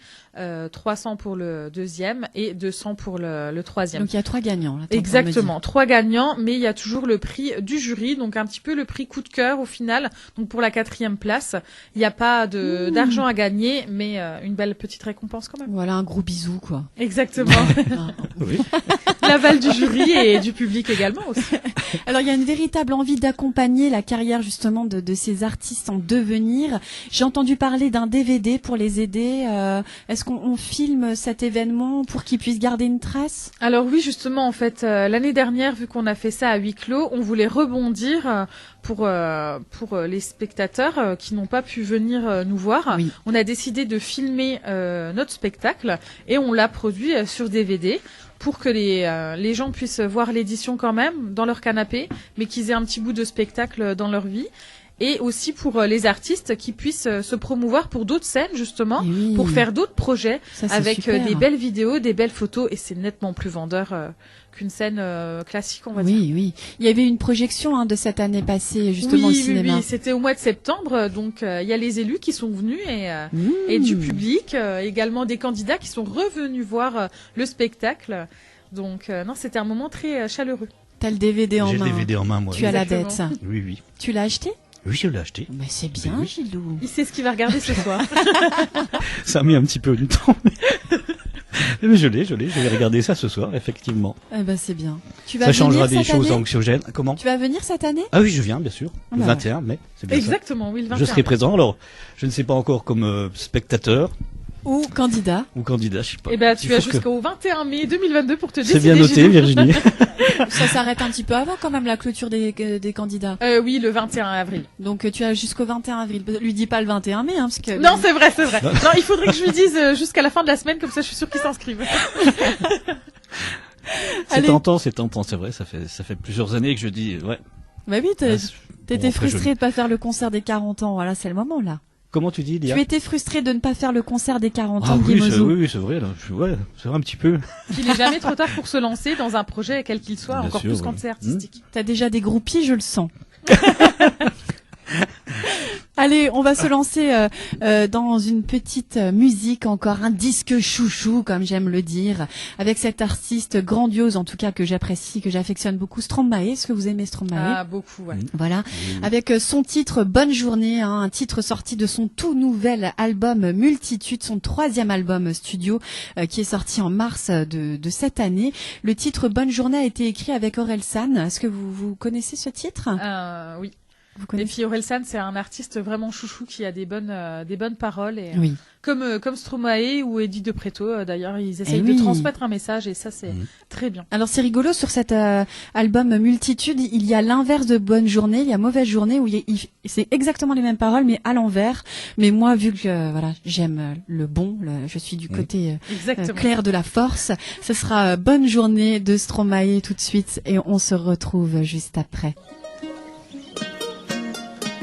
300 pour le deuxième et 200 pour le troisième. Donc il y a 3 gagnants. Là, exactement, 3 gagnants, mais il y a toujours le prix du jury, donc un petit peu le prix coup de cœur au final. Donc pour la 4e place, il n'y a pas d'argent à gagner, mais une belle petite récompense quand même. Voilà, un gros bisou quoi. Exactement. Oui. L'aval du jury et du public également aussi. Alors il y a une véritable envie d'accompagner la carrière justement de ces artistes en devenir. J'ai entendu parler d'un DVD pour les aider. Est-ce qu'on filme cet événement pour qu'ils puissent garder une trace? Alors oui, justement, en fait, l'année dernière, vu qu'on a fait ça à huis clos, on voulait rebondir pour les spectateurs qui n'ont pas pu venir nous voir. Oui. On a décidé de filmer notre spectacle et on l'a produit sur DVD. Pour que les gens puissent voir l'édition quand même dans leur canapé, mais qu'ils aient un petit bout de spectacle dans leur vie. Et aussi pour les artistes qui puissent se promouvoir pour d'autres scènes, justement, oui. pour faire d'autres projets ça, avec des belles vidéos, des belles photos. Et c'est nettement plus vendeur qu'une scène classique, on va dire. Oui, oui. Il y avait une projection de cette année passée, justement, au cinéma. Oui, c'était au mois de septembre. Donc, il y a les élus qui sont venus et du public, également des candidats qui sont revenus voir le spectacle. Donc, non, c'était un moment très chaleureux. T'as le DVD en main. J'ai le DVD en main, moi. Tu as la dette. Oui, oui. Tu l'as acheté? Oui, je l'ai acheté. Mais c'est bien, oui. Gilou. Il sait ce qu'il va regarder ce soir. Ça a mis un petit peu du temps. Mais je vais regarder ça ce soir, effectivement. Eh ben, c'est bien. Tu vas ça changera venir des choses année anxiogènes. Comment? Tu vas venir cette année? Ah oui, je viens, bien sûr. Le bah 21 mai, c'est bien Exactement, oui, le 21. Je serai présent. Alors, je ne sais pas encore comme spectateur. Ou candidat. Ou candidat, je sais pas. Eh ben, tu as jusqu'au 21 mai 2022 pour te décider. C'est bien noté, Virginie. Ça s'arrête un petit peu avant quand même la clôture des candidats. Oui, le 21 avril. Donc tu as jusqu'au 21 avril. Lui dis pas le 21 mai, parce que. Non, c'est vrai. Non, il faudrait que je lui dise jusqu'à la fin de la semaine, comme ça je suis sûre qu'ils s'inscrivent. C'est tentant, c'est vrai, ça fait plusieurs années que je dis, ouais. Bah oui, t'étais frustré de pas faire le concert des 40 ans, voilà, c'est le moment là. Comment tu dis, Lia? Tu étais frustré de ne pas faire le concert des 40 ans de oui, Gemozo. oui, c'est vrai, là. C'est vrai un petit peu. Il n'est jamais trop tard pour se lancer dans un projet, quel qu'il soit, bien encore sûr, plus quand c'est artistique. T'as déjà des groupies, je le sens. Allez, on va se lancer dans une petite musique, encore un disque chouchou, comme j'aime le dire, avec cet artiste grandiose, en tout cas que j'apprécie, que j'affectionne beaucoup, Stromae. Est-ce que vous aimez Stromae? Ah, beaucoup, ouais. Voilà, avec son titre Bonne Journée, un titre sorti de son tout nouvel album Multitude, son 3e album studio qui est sorti en mars de cette année. Le titre Bonne Journée a été écrit avec Orelsan. Est-ce que vous connaissez ce titre? Oui. Et puis Orelsan, c'est un artiste vraiment chouchou qui a des bonnes paroles. Et, oui. Comme Stromae ou Eddie de Preto, d'ailleurs, ils essayent de transmettre un message et ça, c'est très bien. Alors c'est rigolo, sur cet album Multitude, il y a l'inverse de Bonne Journée, il y a Mauvaise Journée, où c'est exactement les mêmes paroles, mais à l'envers. Mais moi, vu que voilà, j'aime le bon, je suis du côté clair de la force, ce sera Bonne Journée de Stromae tout de suite et on se retrouve juste après.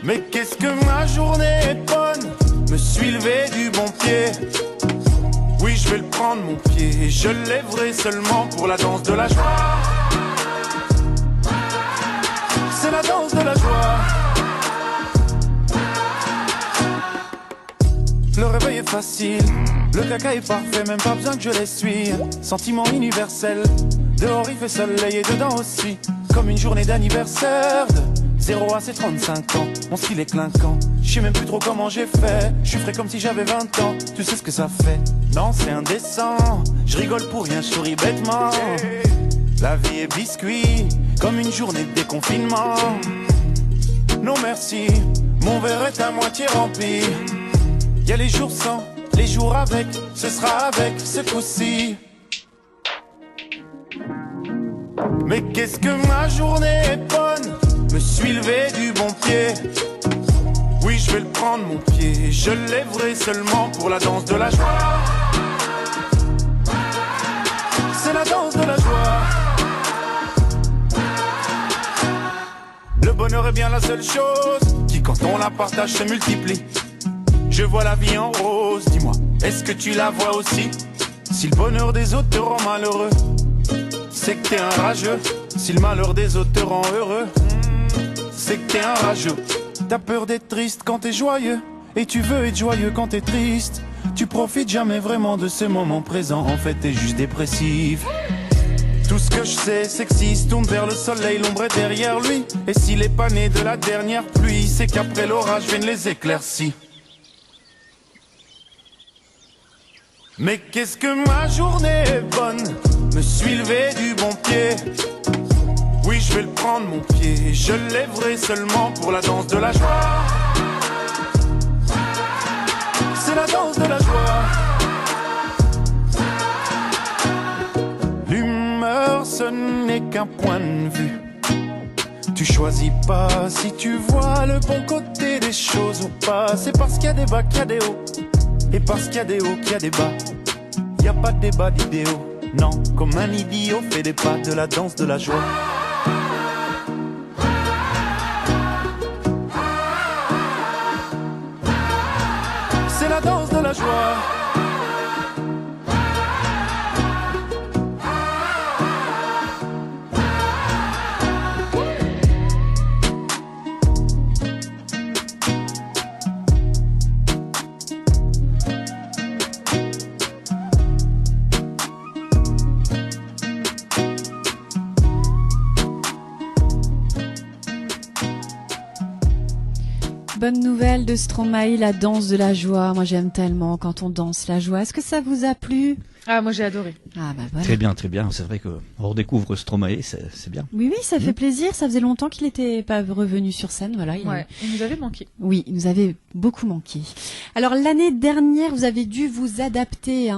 Mais qu'est-ce que ma journée est bonne, me suis levé du bon pied. Oui, je vais le prendre mon pied, je lèverai seulement pour la danse de la joie. C'est la danse de la joie. Le réveil est facile, le caca est parfait, même pas besoin que je l'essuie. Sentiment universel, dehors il fait soleil et dedans aussi. Comme une journée d'anniversaire de 0 à ses 35 ans, mon style est clinquant. Je sais même plus trop comment j'ai fait. Je suis frais comme si j'avais 20 ans. Tu sais ce que ça fait? Non, c'est indécent. Je rigole pour rien, je souris bêtement. La vie est biscuit, comme une journée de déconfinement. Non merci, mon verre est à moitié rempli. Y a les jours sans, les jours avec. Ce sera avec ce coup-ci. Mais qu'est-ce que ma journée est bonne, me suis levé du bon pied. Oui, je vais le prendre mon pied, je lèverai seulement pour la danse de la joie. C'est la danse de la joie. Le bonheur est bien la seule chose qui, quand on la partage, se multiplie. Je vois la vie en rose, dis-moi, est-ce que tu la vois aussi? Si le bonheur des autres te rend malheureux, c'est que t'es un rageux. Si le malheur des autres te rend heureux, c'est que t'es un rageux. T'as peur d'être triste quand t'es joyeux, et tu veux être joyeux quand t'es triste. Tu profites jamais vraiment de ces moments présents, en fait t'es juste dépressif. Tout ce que je sais, c'est que s'il se tourne vers le soleil, l'ombre est derrière lui. Et s'il est pas né de la dernière pluie, c'est qu'après l'orage viennent les éclaircies. Mais qu'est-ce que ma journée est bonne, me suis levé du bon pied. Oui, je vais le prendre mon pied, je le lèverai seulement pour la danse de la joie. C'est la danse de la joie. L'humeur, ce n'est qu'un point de vue. Tu choisis pas si tu vois le bon côté des choses ou pas. C'est parce qu'il y a des bas qu'il y a des hauts, et parce qu'il y a des hauts qu'il y a des bas. Y a pas de débat d'idéaux, non, comme un idiot fait des pas de la danse de la joie. C'est la danse de la joie. Bonne nouvelle de Stromae, la danse de la joie. Moi, j'aime tellement quand on danse la joie. Est-ce que ça vous a plu? Ah, moi j'ai adoré. Ah bah voilà. Très bien, très bien. C'est vrai qu'on redécouvre Stromae, c'est bien. Oui, ça fait plaisir. Ça faisait longtemps qu'il n'était pas revenu sur scène. Voilà. Il nous avait manqué. Oui, il nous avait beaucoup manqué. Alors l'année dernière, vous avez dû vous adapter,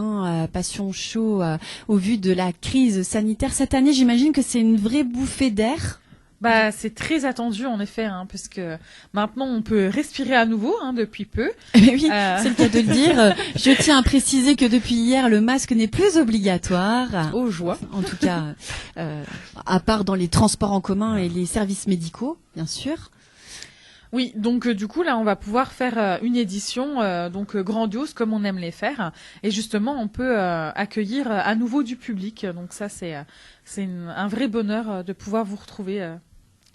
Passion Show, au vu de la crise sanitaire. Cette année, j'imagine que c'est une vraie bouffée d'air. Bah, c'est très attendu en effet, puisque maintenant on peut respirer à nouveau depuis peu. Mais oui, c'est le cas de le dire. Je tiens à préciser que depuis hier, le masque n'est plus obligatoire. Aux joies. En tout cas, à part dans les transports en commun et les services médicaux, bien sûr. Oui, donc du coup là on va pouvoir faire une édition grandiose comme on aime les faire, et justement on peut accueillir à nouveau du public. Donc ça c'est un vrai bonheur de pouvoir vous retrouver.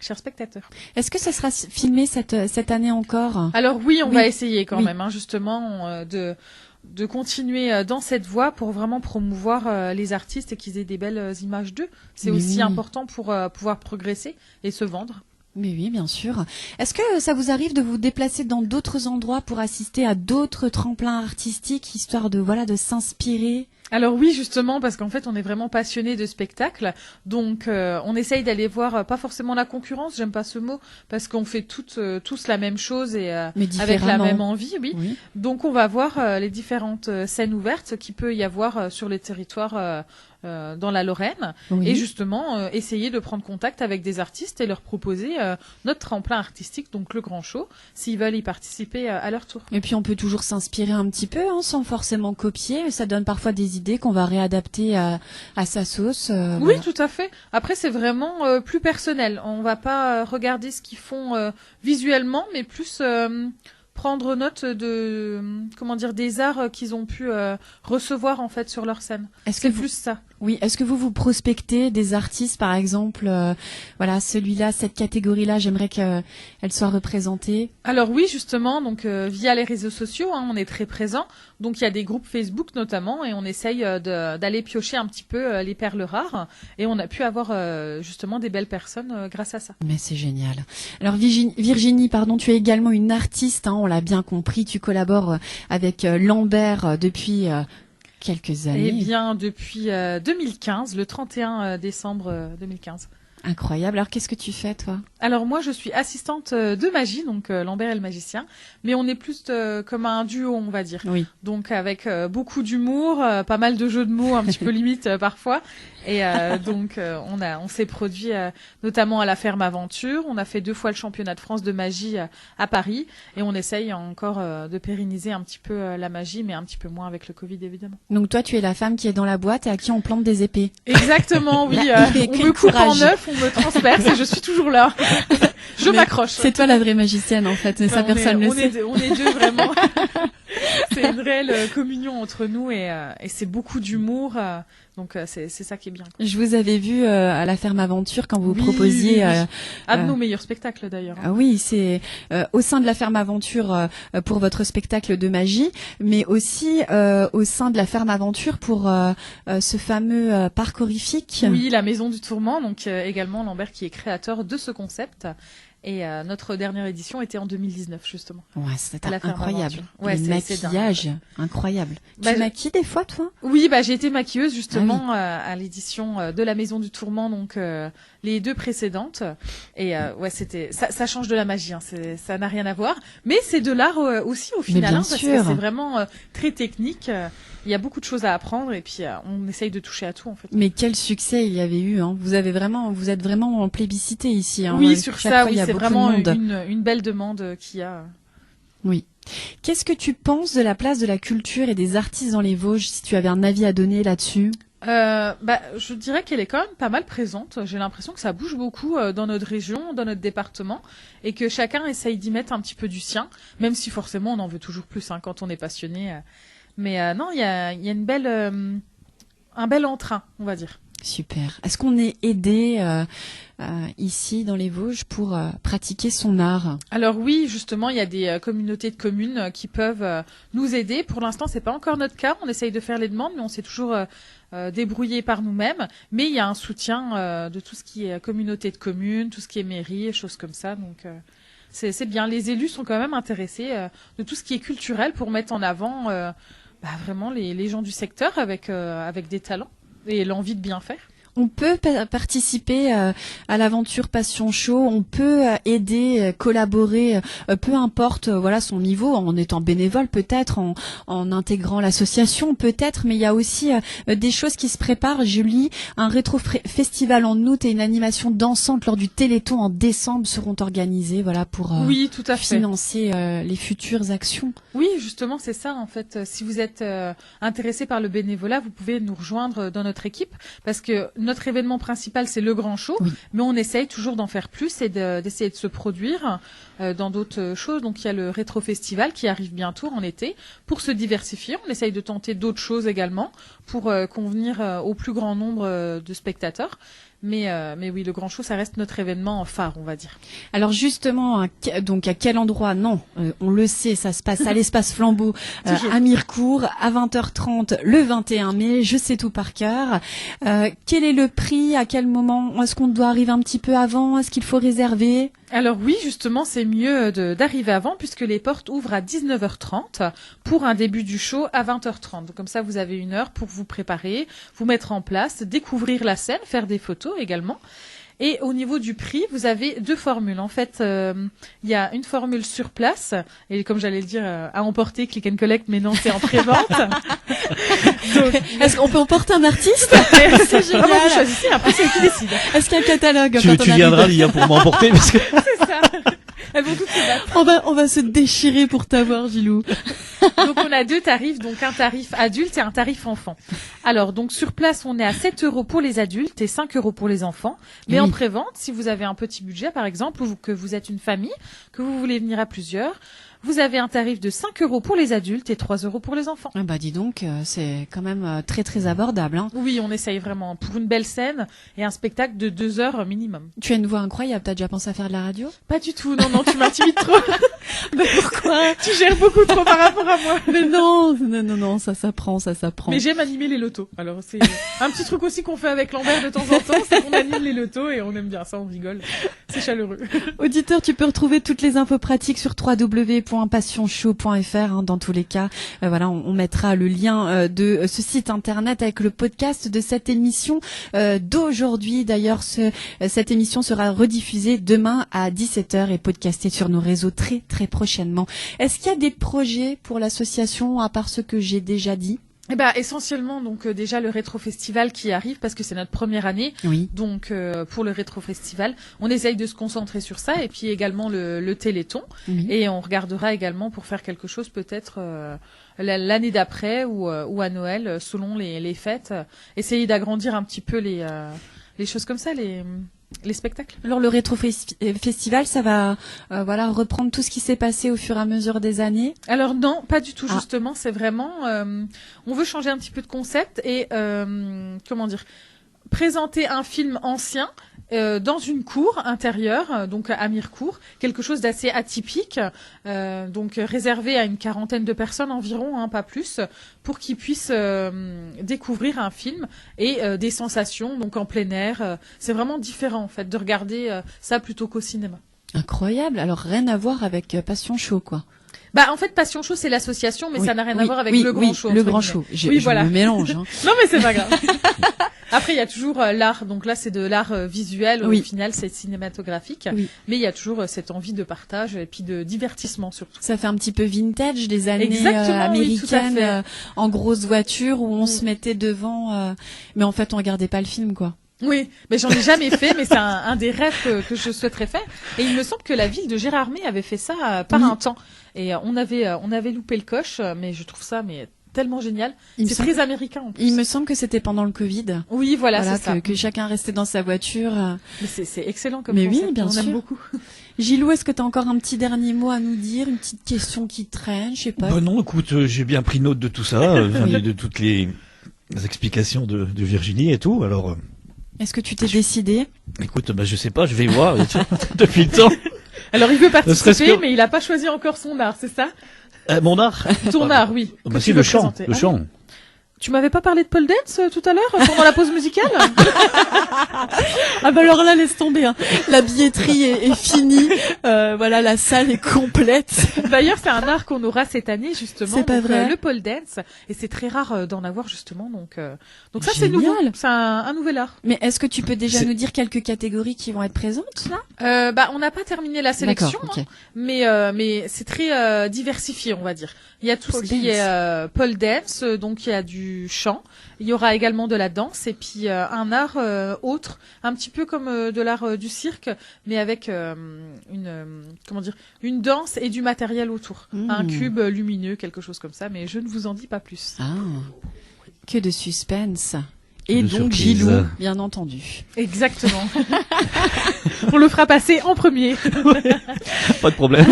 Chers spectateurs. Est-ce que ça sera filmé cette année encore? Alors oui, on va essayer quand même, justement, de continuer dans cette voie pour vraiment promouvoir les artistes et qu'ils aient des belles images d'eux. C'est aussi important pour pouvoir progresser et se vendre. Mais oui, bien sûr. Est-ce que ça vous arrive de vous déplacer dans d'autres endroits pour assister à d'autres tremplins artistiques, histoire de s'inspirer? Alors oui, justement, parce qu'en fait, on est vraiment passionné de spectacle, donc on essaye d'aller voir, pas forcément la concurrence, j'aime pas ce mot, parce qu'on fait tous la même chose et avec la même envie, oui. Donc on va voir les différentes scènes ouvertes qu'il peut y avoir sur les territoires dans la Lorraine, et justement essayer de prendre contact avec des artistes et leur proposer notre tremplin artistique, donc le Grand Show, s'ils veulent y participer à leur tour. Et puis on peut toujours s'inspirer un petit peu, sans forcément copier, ça donne parfois des idées qu'on va réadapter à sa sauce. Oui, tout à fait. Après, c'est vraiment plus personnel. On va pas regarder ce qu'ils font visuellement, mais plus prendre note des arts qu'ils ont pu recevoir en fait sur leur scène. C'est plus ça. Oui, est-ce que vous prospectez des artistes, par exemple, celui-là, cette catégorie-là, j'aimerais qu'elle soit représentée? Alors oui, justement, donc via les réseaux sociaux, on est très présent. Donc il y a des groupes Facebook notamment, et on essaye d'aller piocher un petit peu les perles rares, et on a pu avoir justement des belles personnes grâce à ça. Mais c'est génial. Alors Virginie, tu es également une artiste, on l'a bien compris, tu collabores avec Lambert depuis quelques années. Eh bien, depuis 2015, le 31 décembre 2015. Incroyable. Alors, qu'est-ce que tu fais, toi? Alors, moi, je suis assistante de magie, donc Lambert est le magicien, mais on est plus comme un duo, on va dire. Oui. Donc, avec beaucoup d'humour, pas mal de jeux de mots, un petit peu limite parfois. Et donc, on s'est produit notamment à la Ferme Aventure. On a fait 2 fois le championnat de France de magie à Paris, et on essaye encore de pérenniser un petit peu la magie, mais un petit peu moins avec le Covid, évidemment. Donc, toi, tu es la femme qui est dans la boîte et à qui on plante des épées. Exactement, oui. On me coupe en neuf, on me transperce et je suis toujours là. Je m'accroche. C'est toi la vraie magicienne, en fait, mais ça, personne ne le sait. On est deux, vraiment. C'est une réelle communion entre nous, et c'est beaucoup d'humour. Donc c'est ça qui est bien. Je vous avais vu à la Ferme Aventure quand vous proposiez un de nos meilleurs spectacles d'ailleurs. Oui, c'est au sein de la Ferme Aventure pour votre spectacle de magie, mais aussi au sein de la Ferme Aventure pour ce fameux parc horrifique. Oui, la Maison du Tourment, donc également Lambert qui est créateur de ce concept. Et notre dernière édition était en 2019 justement. Ouais, c'était incroyable. Ouais, le maquillage, incroyable. Tu maquilles des fois, toi? Oui, j'ai été maquilleuse justement à l'édition de la Maison du Tourment, donc les 2 précédentes. Et c'était ça change de la magie, hein, ça n'a rien à voir. Mais c'est de l'art aussi au final, parce que c'est vraiment très technique. Il y a beaucoup de choses à apprendre et puis on essaye de toucher à tout en fait. Mais quel succès il y avait eu, hein. Vous êtes vraiment plébiscité ici, hein. Oui, sur ça, oui, c'est vraiment une belle demande qu'il y a. Oui. Qu'est-ce que tu penses de la place de la culture et des artistes dans les Vosges, si tu avais un avis à donner là-dessus? Je dirais qu'elle est quand même pas mal présente. J'ai l'impression que ça bouge beaucoup dans notre région, dans notre département, et que chacun essaye d'y mettre un petit peu du sien, même si forcément on en veut toujours plus, hein, quand on est passionné. Mais non, il y a une belle, un bel entrain, on va dire. Super. Est-ce qu'on est aidé ici dans les Vosges pour pratiquer son art? Alors oui, justement, il y a des communautés de communes qui peuvent nous aider. Pour l'instant, c'est pas encore notre cas. On essaye de faire les demandes, mais on s'est toujours débrouillé par nous-mêmes. Mais il y a un soutien de tout ce qui est communauté de communes, tout ce qui est mairie, choses comme ça. Donc c'est bien. Les élus sont quand même intéressés de tout ce qui est culturel pour mettre en avant vraiment les gens du secteur avec des talents et l'envie de bien faire. On peut participer à l'aventure Passion Show, on peut aider, collaborer, peu importe son niveau, en étant bénévole peut-être, en intégrant l'association peut-être, mais il y a aussi des choses qui se préparent. Julie, un rétro-festival en août et une animation dansante lors du Téléthon en décembre seront organisées pour oui, tout à fait. financer les futures actions. Oui, justement, c'est ça en fait. Si vous êtes intéressé par le bénévolat, vous pouvez nous rejoindre dans notre équipe parce que notre événement principal, c'est le Grand Show, mais on essaye toujours d'en faire plus et d'essayer de se produire dans d'autres choses. Donc, il y a le Rétro Festival qui arrive bientôt en été. Pour se diversifier, on essaye de tenter d'autres choses également pour convenir au plus grand nombre de spectateurs. Mais oui, le Grand Show, ça reste notre événement phare, on va dire. Alors justement, donc à quel endroit? Non, on le sait, ça se passe à l'Espace Flambeau à Mirecourt à 20h30 le 21 mai. Je sais tout par cœur. Quel est le prix? À quel moment? Est-ce qu'on doit arriver un petit peu avant? Est-ce qu'il faut réserver? Alors oui, justement, c'est mieux d'arriver avant puisque les portes ouvrent à 19h30 pour un début du show à 20h30. Donc, comme ça, vous avez 1 heure pour vous préparer, vous mettre en place, découvrir la scène, faire des photos également. Et au niveau du prix, vous avez 2 formules. En fait, il y a une formule sur place, et comme j'allais le dire, à emporter, click and collect, mais non, c'est en pré-vente. Donc, est-ce qu'on peut emporter un artiste? C'est génial. Vraiment, vous choisissez, après c'est qui décide. Est-ce qu'il y a un catalogue? Tu viendras, Lia, pour m'emporter parce que... C'est ça. Elles vont toutes se battre. On va se déchirer pour t'avoir, Gilou. Donc on a 2 tarifs, donc un tarif adulte et un tarif enfant. Alors donc sur place on est à 7 € pour les adultes et 5 € pour les enfants. Mais en prévente, si vous avez un petit budget par exemple, ou que vous êtes une famille, que vous voulez venir à plusieurs, vous avez un tarif de 5 € pour les adultes et 3 € pour les enfants. Ah bah dis donc, c'est quand même très très abordable. Hein. Oui, on essaye vraiment pour une belle scène et un spectacle de 2 heures minimum. Tu as une voix incroyable, t'as déjà pensé à faire de la radio? Pas du tout, non, tu m'intimides trop. Mais pourquoi? Tu gères beaucoup trop par rapport à moi. Mais non, ça s'apprend. Mais j'aime animer les lotos. Alors c'est un petit truc aussi qu'on fait avec Lambert de temps en temps, c'est qu'on anime les lotos et on aime bien ça, on rigole. C'est chaleureux. Auditeur, tu peux retrouver toutes les infos pratiques sur www.passionshow.fr dans tous les cas. On mettra le lien de ce site internet avec le podcast de cette émission d'aujourd'hui. D'ailleurs, cette émission sera rediffusée demain à 17h et podcastée sur nos réseaux très très prochainement. Est-ce qu'il y a des projets pour l'association à part ce que j'ai déjà dit? Essentiellement donc déjà le Rétro Festival qui arrive parce que c'est notre première année. Oui. Donc pour le Rétro Festival, on essaye de se concentrer sur ça et puis également le Téléthon. Oui. Et on regardera également pour faire quelque chose peut-être l'année d'après ou à Noël selon les fêtes. Essayer d'agrandir un petit peu les choses comme ça, les spectacles. Alors le Rétro Festival, ça va reprendre tout ce qui s'est passé au fur et à mesure des années. Alors non, pas du tout justement, c'est vraiment on veut changer un petit peu de concept et présenter un film ancien dans une cour intérieure, donc à Mirecourt, quelque chose d'assez atypique, donc réservé à une quarantaine de personnes environ, pas plus, pour qu'ils puissent découvrir un film et des sensations, donc en plein air. C'est vraiment différent en fait de regarder ça plutôt qu'au cinéma. Incroyable. Alors rien à voir avec Passion Show, quoi. Bah en fait Passion Show c'est l'association, mais ça n'a rien à voir avec le Grand Show. Le Grand Show. Je me mélange. Non mais c'est pas grave. Après il y a toujours l'art, donc là c'est de l'art visuel, au final c'est cinématographique, mais il y a toujours cette envie de partage et puis de divertissement surtout. Ça fait un petit peu vintage des années américaines, en grosse voiture où on se mettait devant, mais en fait on regardait pas le film quoi. Oui, mais j'en ai jamais fait, mais c'est un des rêves que je souhaiterais faire. Et il me semble que la ville de Gérardmer avait fait ça par un temps. Et on avait loupé le coche, mais je trouve ça tellement génial. C'est très américain en plus. Il me semble que c'était pendant le Covid. Oui, voilà c'est ça. Que chacun restait dans sa voiture. Mais c'est excellent comme concept. Mais oui, bien sûr. On aime beaucoup. Gilou, est-ce que tu as encore un petit dernier mot à nous dire, une petite question qui traîne, je sais pas. Non, écoute, j'ai bien pris note de tout ça, de toutes les explications de Virginie et tout. Alors. Est-ce que tu t'es décidé? Écoute, je sais pas, je vais voir depuis le temps. Alors il veut participer, mais il a pas choisi encore son art, c'est ça? Mon art? Ton art, oui. Si, le chant. Le chant. Tu m'avais pas parlé de pole dance tout à l'heure pendant la pause musicale? Ah bah alors là laisse tomber. La billetterie est finie. La salle est complète. D'ailleurs c'est un art qu'on aura cette année justement. C'est pas vrai. Le pole dance et c'est très rare d'en avoir justement donc ça c'est nouveau. C'est un nouvel art. Mais est-ce que tu peux déjà nous dire quelques catégories qui vont être présentes là? On n'a pas terminé la sélection, okay. mais c'est très diversifié on va dire. Il y a tout ce qui est pole dance, donc il y a du chant, il y aura également de la danse et puis un art autre, un petit peu comme de l'art du cirque, mais avec une danse et du matériel autour, un cube lumineux, quelque chose comme ça, mais je ne vous en dis pas plus. Ah, que de suspense. Et donc Gilou, bien entendu. Exactement. On le fera passer en premier. Pas de problème.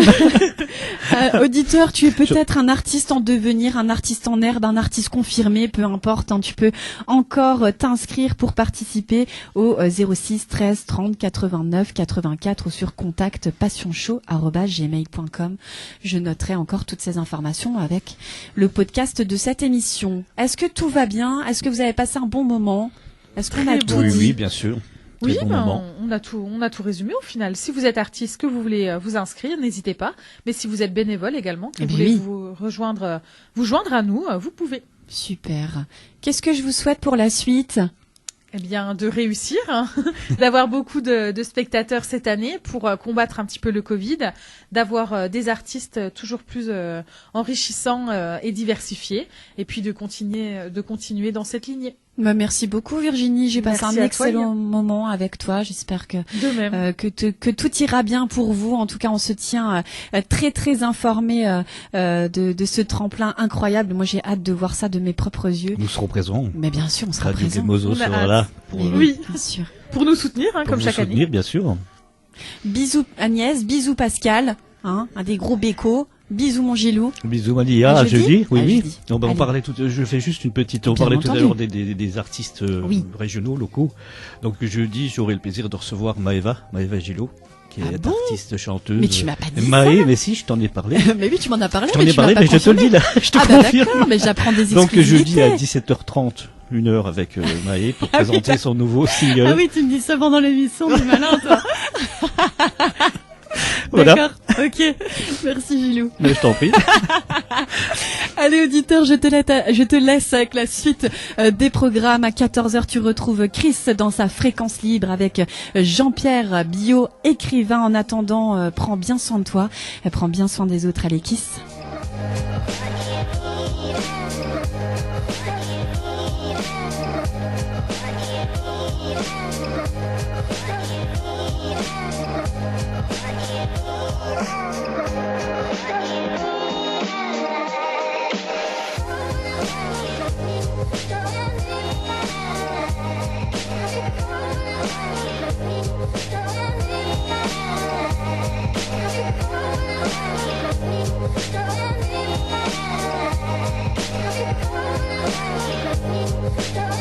Auditeur, tu es peut-être un artiste en devenir, un artiste en herbe, un artiste confirmé, peu importe. Tu peux encore t'inscrire pour participer au 06 13 30 89 84 ou sur contact passionshow@gmail.com. Je noterai encore toutes ces informations avec le podcast de cette émission. Est-ce que tout va bien? Est-ce que vous avez passé un bon moment? Est-ce qu'on a tout dit? Oui, bien sûr. Oui, on a tout résumé au final. Si vous êtes artiste, que vous voulez vous inscrire, n'hésitez pas. Mais si vous êtes bénévole également, que vous voulez vous joindre à nous, vous pouvez. Super. Qu'est-ce que je vous souhaite pour la suite? Eh bien, de réussir, d'avoir beaucoup de spectateurs cette année pour combattre un petit peu le Covid, d'avoir des artistes toujours plus enrichissants et diversifiés, et puis de continuer dans cette lignée. Merci beaucoup Virginie, j'ai passé un excellent moment avec toi. J'espère que que tout ira bien pour vous. En tout cas, on se tient très très informé de ce tremplin incroyable. Moi, j'ai hâte de voir ça de mes propres yeux. Nous serons présents. Mais bien sûr, on sera présents. Gemozo sera là oui, bien sûr. Pour nous soutenir, comme chaque année. Bien sûr. Bisous Agnès, bisous Pascal, un des gros bécos. Bisous mon Gilou. Bisous Malia, jeudi. Oui. Jeudi. Non, on parlait je fais juste une petite. On parlait tout à l'heure des artistes régionaux, locaux. Donc jeudi, j'aurai le plaisir de recevoir Maëva Gilou, qui est artiste chanteuse. Mais tu m'as pas dit ça. Mais si, je t'en ai parlé. Mais oui, tu m'en as parlé. Je t'en ai parlé, mais je te le dis là. Je te confirme. D'accord, mais j'apprends des Donc jeudi à 17h30. 1 heure avec Maë pour présenter son nouveau single. Ah oui, tu me dis ça pendant l'émission, du malin toi. Voilà. D'accord, ok. Merci Gilou. Mais je t'en prie. Allez auditeur, je te laisse avec la suite des programmes. À 14h, tu retrouves Chris dans sa fréquence libre avec Jean-Pierre Bio, écrivain. En attendant, prends bien soin de toi, prends bien soin des autres. Allez, kiss. Africa.